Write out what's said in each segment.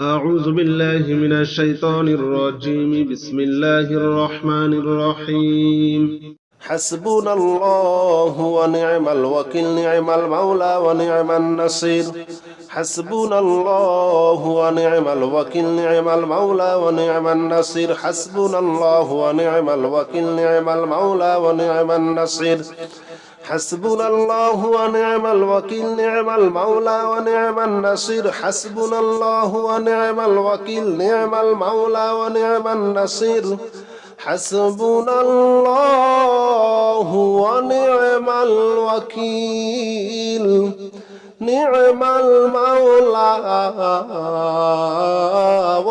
أعوذ بالله من الشيطان الرجيم. بسم الله الرحمن الرحيم. حسبنا الله ونعم الوكيل، نعم المولى ونعم النصير. حسبنا الله ونعم الوكيل، نعم المولى ونعم النصير. حسبنا الله ونعم الوكيل، نعم المولى ونعم النصير. حسبنا الله ونعم الوكيل، نعم المولى ونعم النصير. حسبنا الله ونعم الوكيل، نعم المولى ونعم النصير. حسبنا الله ونعم الوكيل، نعم المولى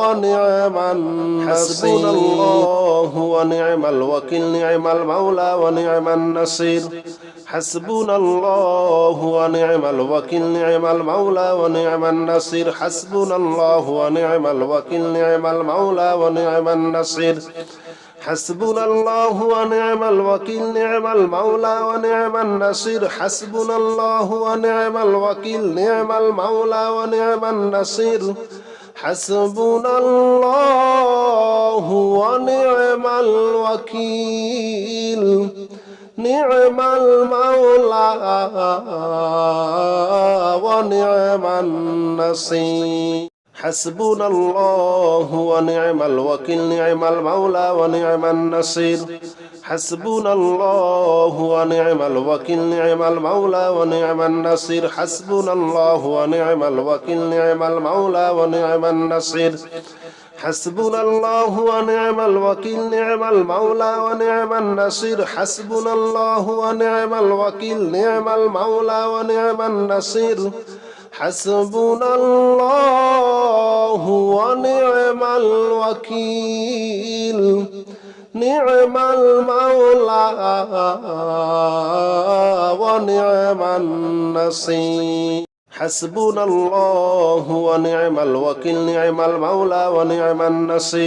ونعم النصير. حسبنا الله ونعم الوكيل، نعم المولى ونعم النصير. حسبنا الله ونعم الوكيل، نعم المولى ونعم النصير. حسبنا الله ونعم الوكيل، نعم المولى ونعم النصير. حسبنا الله ونعم الوكيل، نعم المولى ونعم النصير. حسبنا الله ونعم الوكيل، نعم المولى ونعم النصير. حسبنا الله ونعم الوكيل، نعم المولى ونعم النصير. حسبنا الله ونعم الوكيل، نعم المولى ونعم النصير. حسبنا الله ونعم الوكيل، نعم المولى ونعم النصير. حسبنا الله ونعم الوكيل، نعم المولى ونعم النصير. حسبنا الله ونعم الوكيل، نعم المولى ونعم النصير. حسبنا الله ونعم الوكيل، نعم المولى ونعم النصير. حسبنا الله ونعم الوكيل، نعم المولى ونعم النصير. حسبنا الله ونعم الوكيل، نعم المولى ونعم النصير. حسبنا الله ونعم الوكيل، نعم المولى ونعم النصير.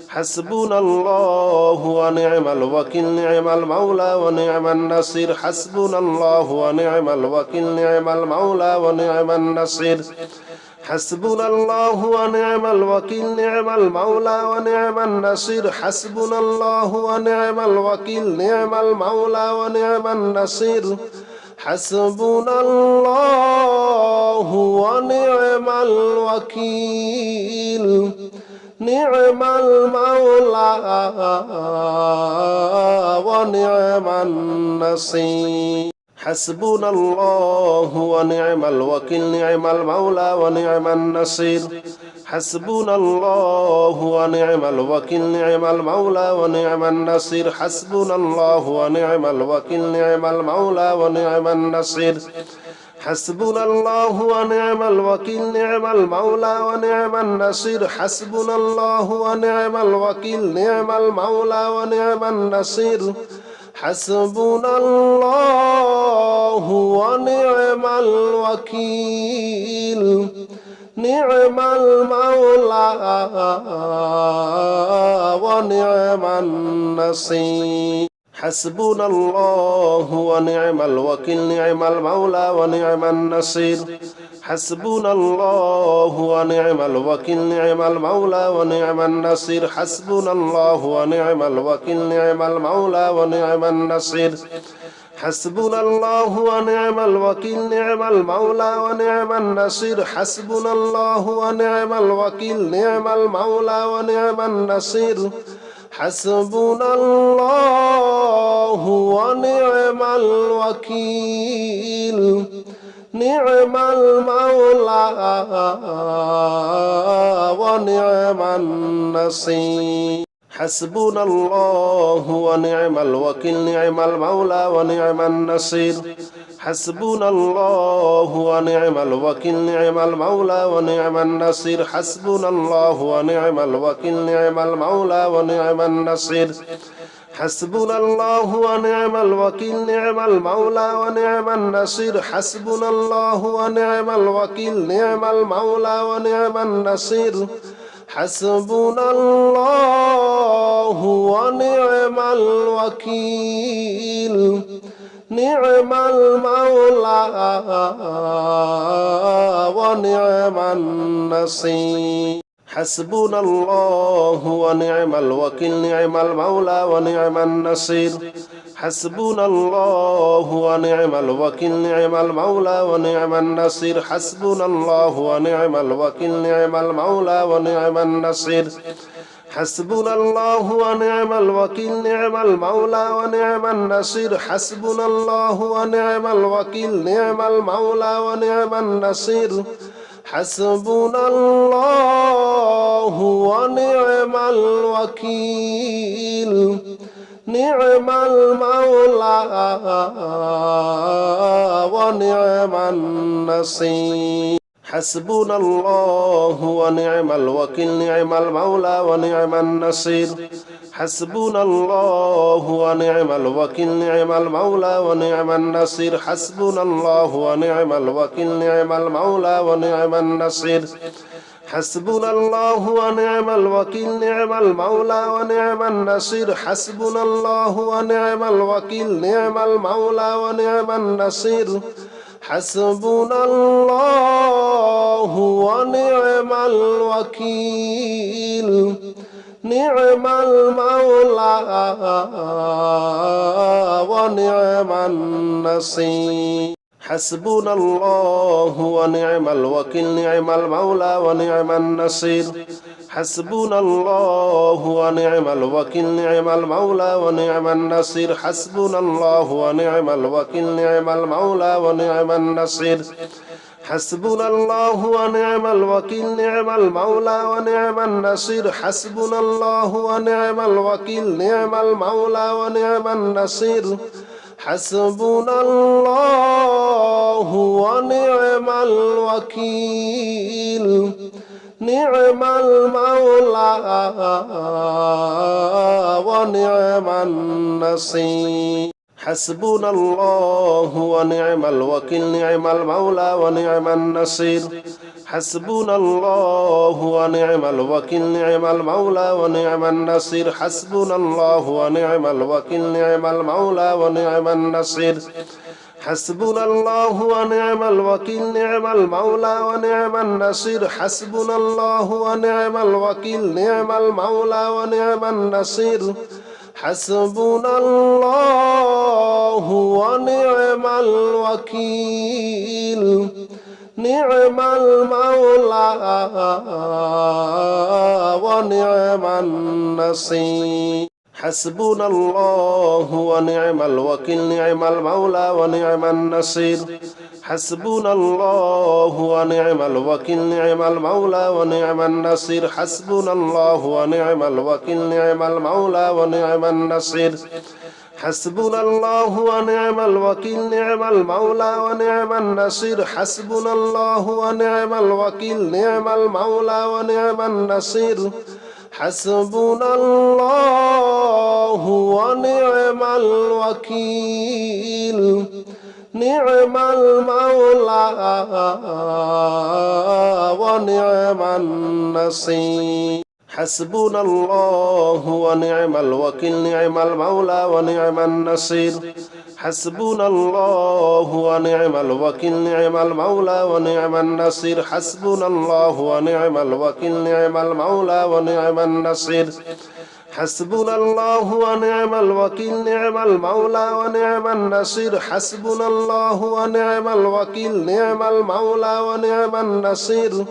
حسبنا الله ونعم الوكيل، نعم المولى ونعم النصير. حسبنا الله ونعم الوكيل، نعم المولى ونعم النصير. حسبنا الله ونعم الوكيل، نعم المولى ونعم النصير. حسبنا الله ونعم الوكيل، نعم المولى ونعم النصير. حسبنا الله ونعم الوكيل، نعم المولى ونعم النصير. حسبنا الله ونعم الوكيل، نعم المولى ونعم النصير. حسبنا الله ونعم الوكيل، نعم المولى ونعم النصير. حسبنا الله ونعم الوكيل، نعم المولى ونعم النصير. حسبنا الله ونعم الوكيل، نعم المولى ونعم النصير. حسبنا الله ونعم الوكيل، نعم المولى ونعم النصير. حسبنا الله ونعم الوكيل، نعم المولى ونعم النصير. حسبنا الله ونعم الوكيل، نعم المولى ونعم النصير. حسبنا الله ونعم الوكيل، نعم المولى ونعم النصير. حسبنا الله ونعم الوكيل، نعم المولى ونعم النصير. حسبنا الله ونعم الوكيل، نعم المولى ونعم النصير. حسبنا الله ونعم الوكيل، نعم المولى ونعم النصير. حسبنا الله ونعم الوكيل، نعم المولى ونعم النصير. حسبنا الله ونعم الوكيل، نعم المولى ونعم النصير. حسبنا الله ونعم الوكيل، نعم المولى ونعم النصير. حسبنا الله ونعم الوكيل، نعم المولى ونعم النصير. حسبنا الله ونعم الوكيل، نعم المولى ونعم النصير. حسبنا الله ونعم الوكيل، نعم المولى ونعم النصير حسبنا الله ونعم الوكيل نعم المولى ونعم النصير حسبنا الله ونعم الوكيل نعم المولى ونعم النصير حسبنا الله ونعم الوكيل نعم المولى ونعم النصير حسبنا الله ونعم الوكيل نعم المولى ونعم النصير حسبنا الله ونعم الوكيل نعم المولى ونعم النصير حسبنا الله ونعم الوكيل نعم المولى ونعم النصير حسبنا الله ونعم الوكيل نعم المولى ونعم النصير حسبنا الله ونعم الوكيل نعم المولى ونعم النصير حسبنا الله ونعم الوكيل نعم المولى ونعم النصير حسبنا الله ونعم الوكيل نعم المولى ونعم النصير حسبنا الله ونعم الوكيل نعم المولى ونعم النصير حسبنا الله ونعم الوكيل نعم المولى ونعم النصير حسبنا الله ونعم الوكيل نعم المولى ونعم النصير حسبنا الله ونعم الوكيل نعم المولى ونعم النصير حسبنا الله ونعم الوكيل نعم المولى ونعم النصير حسبنا الله ونعم الوكيل نعم المولى ونعم النصير حسبنا الله ونعم الوكيل نعم المولى ونعم النصير حسبنا الله ونعم الوكيل نعم المولى ونعم النصير حسبنا الله ونعم الوكيل نعم المولى ونعم النصير حسبنا الله ونعم الوكيل نعم المولى ونعم النصير حسبنا الله ونعم الوكيل نعم المولى ونعم النصير حسبنا الله ونعم الوكيل نعم المولى ونعم النصير حسبنا الله ونعم الوكيل نعم المولى ونعم النصير حسبنا الله ونعم الوكيل نعم المولى ونعم النصير حسبنا الله ونعم الوكيل نعم المولى ونعم النصير حسبنا الله ونعم الوكيل نعم المولى ونعم النصير حسبنا الله ونعم الوكيل نعم المولى ونعم النصير حسبنا الله ونعم الوكيل نعم المولى ونعم النصير حسبنا الله ونعم الوكيل نعم المولى ونعم النصير حسبنا الله ونعم الوكيل نعم المولى ونعم النصير حسبنا الله ونعم الوكيل نعم المولى ونعم النصير حسبنا الله ونعم الوكيل نعم المولى ونعم النصير حسبنا الله ونعم الوكيل نعم المولى ونعم النصير حسبنا الله ونعم الوكيل نعم المولى ونعم النصير حسبنا الله ونعم الوكيل نعم المولى ونعم النصير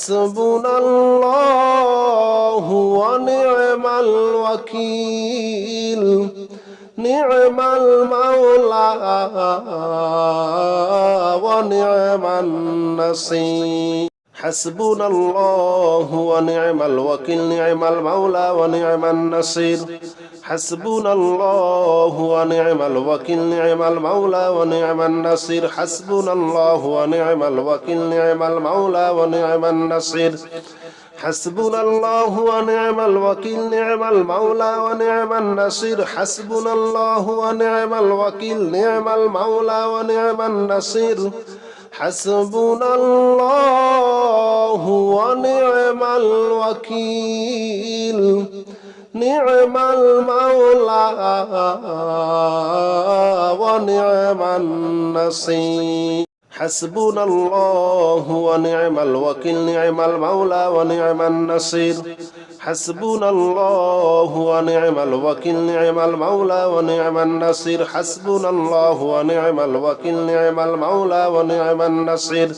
حسبنا الله ونعم الوكيل نعم المولى ونعم النصير حسبنا الله ونعم الوكيل نعم المولى ونعم النصير حسبنا الله ونعم الوكيل نعم المولى ونعم النصير حسبنا الله ونعم الوكيل نعم المولى ونعم النصير حسبنا الله ونعم الوكيل نعم المولى ونعم النصير حسبنا الله ونعم الوكيل نعم المولى ونعم النصير حسبنا الله ونعم الوكيل نعم المولى ونعم النصير حسبنا الله ونعم الوكيل نعم المولى ونعم النصير حسبنا الله ونعم الوكيل نعم المولى ونعم النصير حسبنا الله ونعم الوكيل نعم المولى ونعم النصير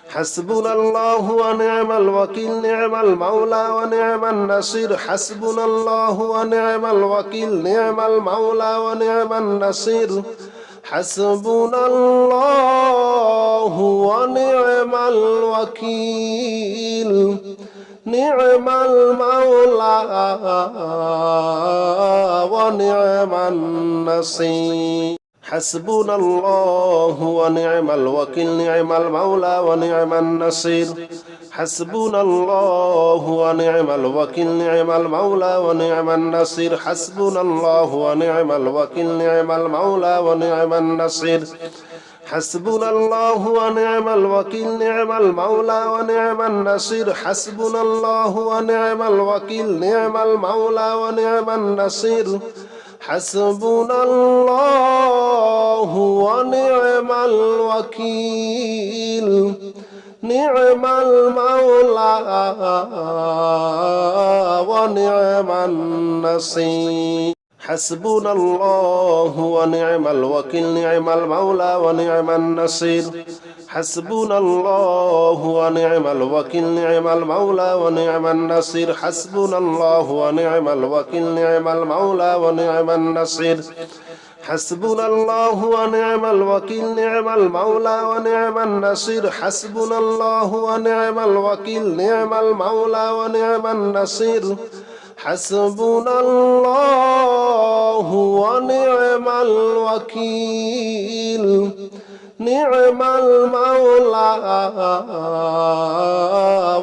حسبنا الله ونعم الوكيل نعم المولى ونعم النصير حسبنا الله ونعم الوكيل نعم المولى ونعم النصير حسبنا الله ونعم الوكيل نعم المولى ونعم النصير حسبنا الله ونعم الوكيل نعم المولى ونعم النصير حسبنا الله ونعم الوكيل نعم المولى ونعم النصير حسبنا الله ونعم الوكيل نعم المولى ونعم النصير حسبنا الله ونعم الوكيل نعم المولى ونعم النصير حسبنا الله ونعم الوكيل نعم المولى ونعم النصير حسبنا الله ونعم الوكيل نعم المولى ونعم النصير حسبنا الله ونعم الوكيل نعم المولى ونعم النصير حسبنا الله ونعم الوكيل نعم المولى ونعم النصير حسبنا الله ونعم الوكيل نعم المولى ونعم النصير حسبنا الله ونعم الوكيل نعم المولى ونعم النصير حسبنا الله ونعم الوكيل نعم المولى ونعم النصير حسبنا الله ونعم الوكيل نعم المولى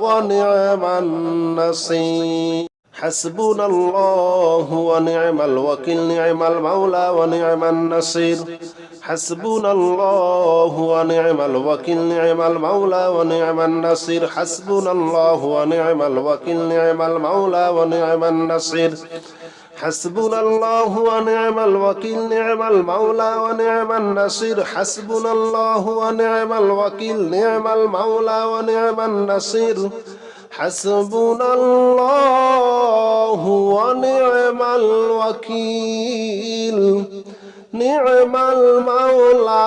ونعم النصير حسبنا الله ونعم الوكيل نعم المولى ونعم النصير حسبنا الله ونعم الوكيل نعم المولى ونعم النصير حسبنا الله ونعم الوكيل نعم المولى ونعم النصير حسبنا الله ونعم الوكيل نعم المولى ونعم النصير حسبنا الله ونعم الوكيل نعم المولى ونعم النصير حسبنا الله ونعم الوكيل نعم المولى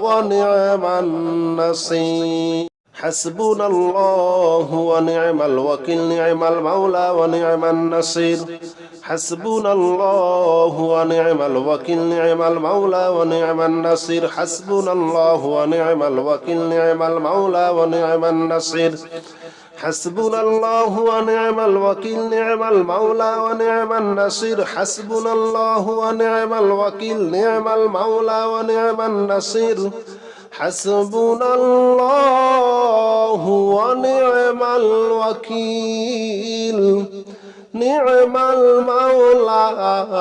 ونعم النصير حسبنا الله ونعم الوكيل نعم المولى ونعم النصير حسبنا الله ونعم الوكيل نعم المولى ونعم النصير حسبنا الله ونعم الوكيل نعم المولى ونعم النصير حسبنا الله ونعم الوكيل نعم المولى ونعم النصير حسبنا الله ونعم الوكيل نعم المولى ونعم النصير حسبنا الله ونعم الوكيل نعم المولى ونعم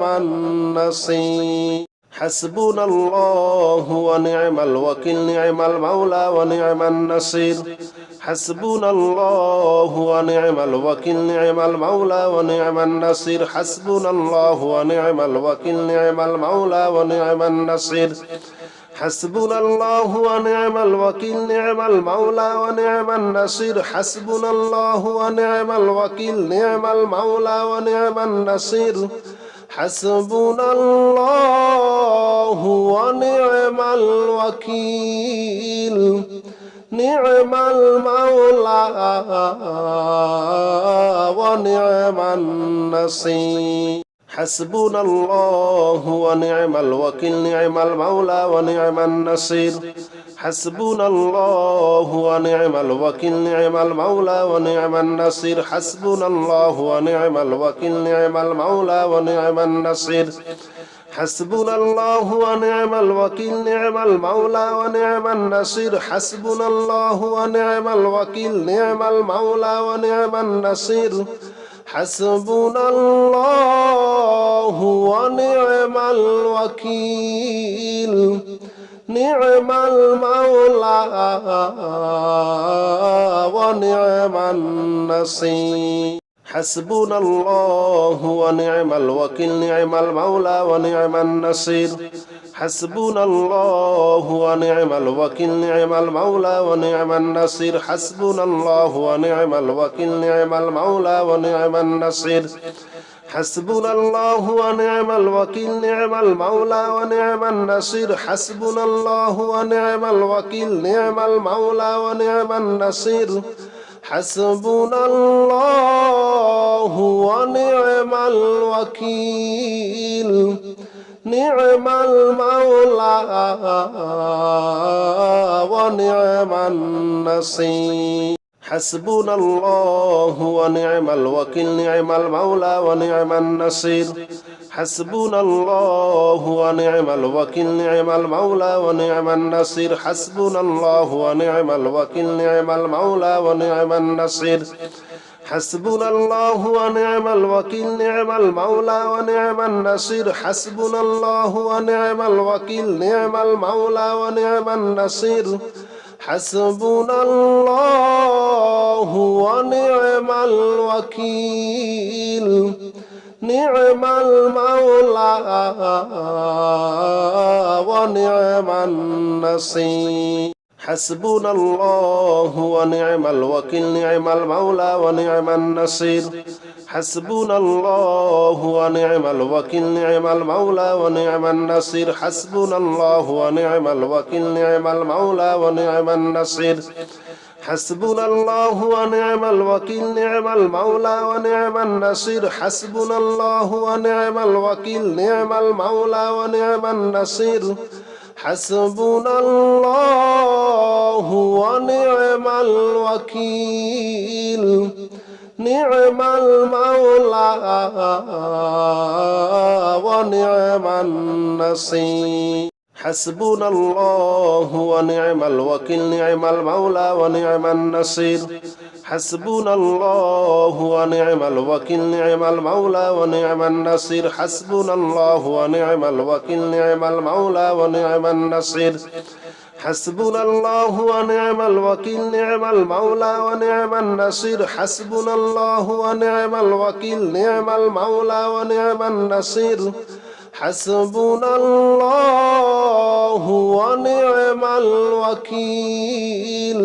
النصير حسبنا الله ونعم الوكيل نعم المولى ونعم النصير حسبنا الله ونعم الوكيل نعم المولى ونعم النصير حسبنا الله ونعم الوكيل نعم المولى ونعم النصير حسبنا الله ونعم الوكيل نعم المولى ونعم النصير حسبنا الله ونعم الوكيل نعم المولى ونعم النصير حسبنا الله ونعم الوكيل نعم المولى ونعم النصير حسبنا الله ونعم الوكيل نعم المولى ونعم النصير حسبنا الله ونعم الوكيل نعم المولى ونعم النصير حسبنا الله ونعم الوكيل نعم المولى ونعم النصير حسبنا الله ونعم الوكيل نعم المولى ونعم النصير حسبنا الله ونعم الوكيل نعم المولى ونعم النصير حسبنا الله ونعم الوكيل نعم المولى ونعم النصير حسبنا الله ونعم الوكيل نعم المولى ونعم النصير حسبنا الله ونعم الوكيل نعم المولى ونعم النصير حسبنا الله ونعم الوكيل نعم المولى ونعم النصير حسبنا الله ونعم الوكيل نعم المولى ونعم النصير حسبنا الله ونعم الوكيل نعم المولى ونعم النصير حسبنا الله ونعم الوكيل نعم المولى ونعم النصير حسبنا الله ونعم الوكيل نعم المولى ونعم النصير حسبنا الله ونعم الوكيل نعم المولى ونعم النصير حسبنا الله ونعم الوكيل نعم المولى ونعم النصير حسبنا الله ونعم الوكيل نعم المولى ونعم النصير حسبنا الله ونعم الوكيل نعم المولى ونعم النصير حسبنا الله ونعم الوكيل نعم المولى ونعم النصير حسبنا الله ونعم الوكيل نعم المولى ونعم النصير حسبنا الله ونعم الوكيل نعم المولى ونعم النصير حسبنا الله ونعم الوكيل نعم المولى ونعم النصير حسبنا الله ونعم الوكيل نعم المولى ونعم النصير حسبنا الله ونعم الوكيل نعم المولى ونعم النصير حسبنا الله ونعم الوكيل نعم المولى ونعم النصير حسبنا الله ونعم الوكيل نعم المولى ونعم النصير حسبنا الله ونعم الوكيل نعم المولى ونعم النصير حسبنا الله ونعم الوكيل نعم المولى ونعم النصير حسبنا الله ونعم الوكيل نعم المولى ونعم النصير حسبنا الله ونعم الوكيل نعم المولى ونعم النصير حسبنا الله ونعم الوكيل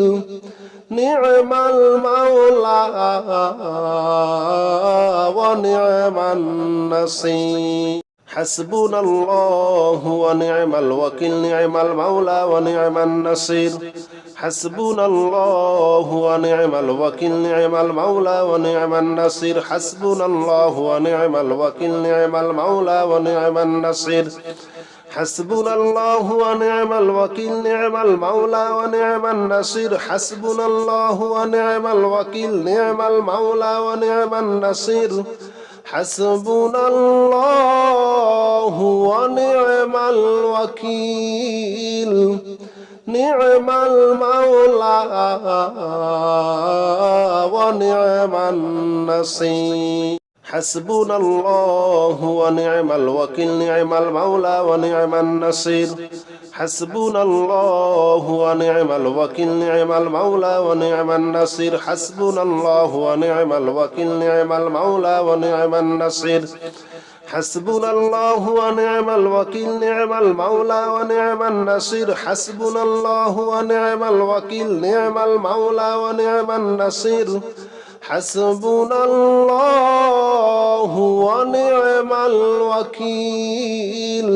نعم المولى ونعم النصير حسبنا الله ونعم الوكيل نعم المولى ونعم النصير حسبنا الله ونعم الوكيل نعم المولى ونعم النصير حسبنا الله ونعم الوكيل نعم المولى ونعم النصير حسبنا الله ونعم الوكيل نعم المولى ونعم النصير حسبنا الله ونعم الوكيل نعم المولى ونعم النصير حسبنا الله ونعم الوكيل نعم المولى ونعم النصير حسبنا الله ونعم الوكيل نعم المولى ونعم النصير حسبنا الله ونعم الوكيل نعم المولى ونعم النصير حسبنا الله ونعم الوكيل نعم المولى ونعم النصير حسبنا الله ونعم الوكيل نعم المولى ونعم النصير حسبنا الله ونعم الوكيل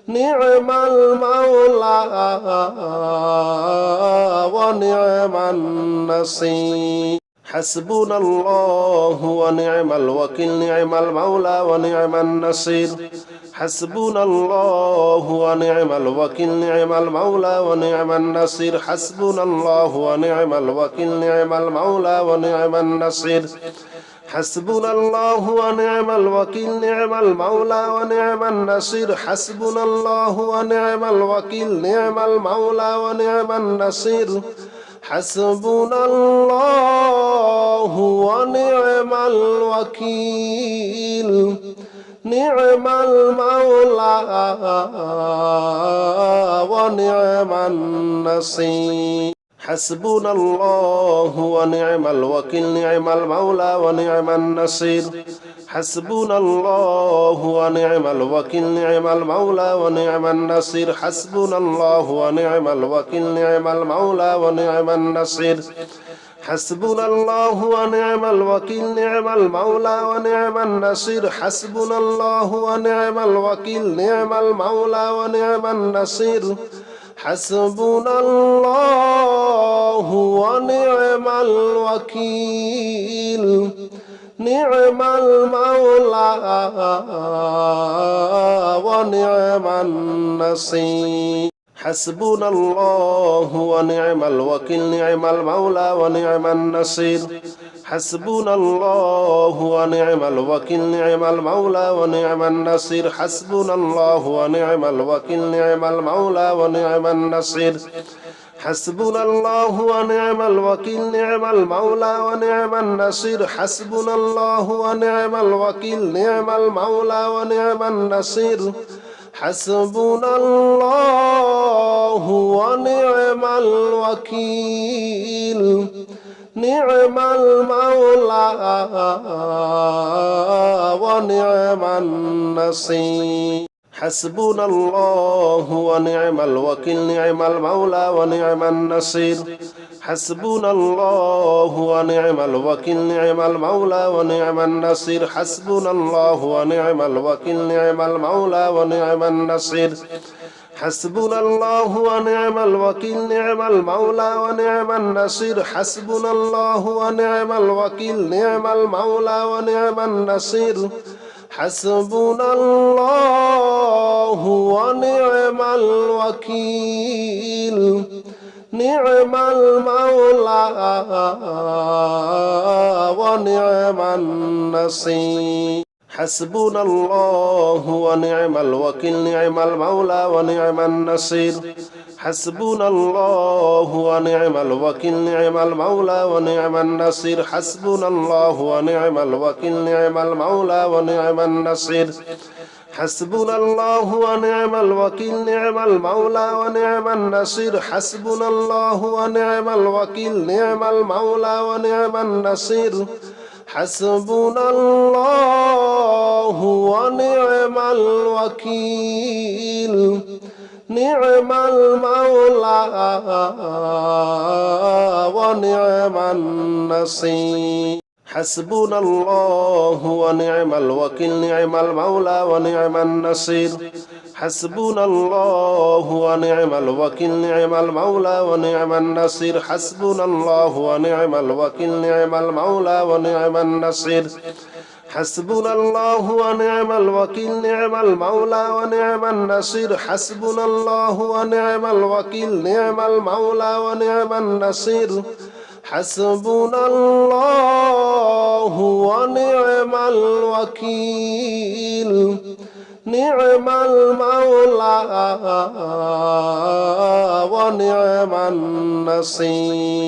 نعم المولى ونعم النصير حسبنا الله ونعم الوكيل نعم المولى ونعم النصير حسبنا الله ونعم الوكيل نعم المولى ونعم النصير حسبنا الله ونعم الوكيل نعم المولى ونعم النصير حسبنا الله ونعم الوكيل نعم المولى ونعم النصير حسبنا الله ونعم الوكيل نعم المولى ونعم النصير حسبنا الله ونعم الوكيل نعم المولى ونعم النصير حسبنا الله ونعم الوكيل نعم المولى ونعم النصير حسبنا الله ونعم الوكيل نعم المولى ونعم النصير حسبنا الله ونعم الوكيل نعم المولى ونعم النصير حسبنا الله ونعم الوكيل نعم المولى ونعم النصير حسبنا الله ونعم الوكيل نعم المولى ونعم النصير حسبنا الله ونعم الوكيل نعم المولى ونعم النصير حسبنا الله ونعم الوكيل نعم المولى ونعم النصير حسبنا الله ونعم الوكيل نعم المولى ونعم النصير حسبنا الله ونعم الوكيل نعم المولى ونعم النصير حسبنا الله ونعم الوكيل نعم المولى ونعم النصير حسبنا الله ونعم الوكيل نعم المولى ونعم النصير حسبنا الله ونعم الوكيل نعم المولى ونعم النصير حسبنا الله ونعم الوكيل نعم المولى ونعم النصير حسبنا الله ونعم الوكيل نعم المولى ونعم النصير حسبنا الله ونعم الوكيل نعم المولى ونعم النصير حسبنا الله ونعم الوكيل نعم المولى ونعم النصير حسبنا الله ونعم الوكيل نعم المولى ونعم النصير حسبنا الله ونعم الوكيل نعم المولى ونعم النصير حسبنا الله ونعم الوكيل نعم المولى ونعم النصير حسبنا الله ونعم الوكيل نعم المولى ونعم النصير حسبنا الله ونعم الوكيل نعم المولى ونعم النصير حسبنا الله ونعم الوكيل نعم المولى ونعم النصير حسبنا الله ونعم الوكيل نعم المولى ونعم النصير حسبنا الله ونعم الوكيل نعم المولى ونعم النصير حسبنا الله ونعم الوكيل نعم المولى ونعم النصير حسبنا الله ونعم الوكيل نعم المولى ونعم النصير حسبنا الله ونعم الوكيل نعم المولى ونعم النصير حسبنا الله ونعم الوكيل نعم المولى ونعم النصير حسبنا الله ونعم الوكيل نعم المولى ونعم النصير حسبنا الله ونعم الوكيل نعم المولى ونعم النصير حسبنا الله ونعم الوكيل نعم المولى ونعم النصير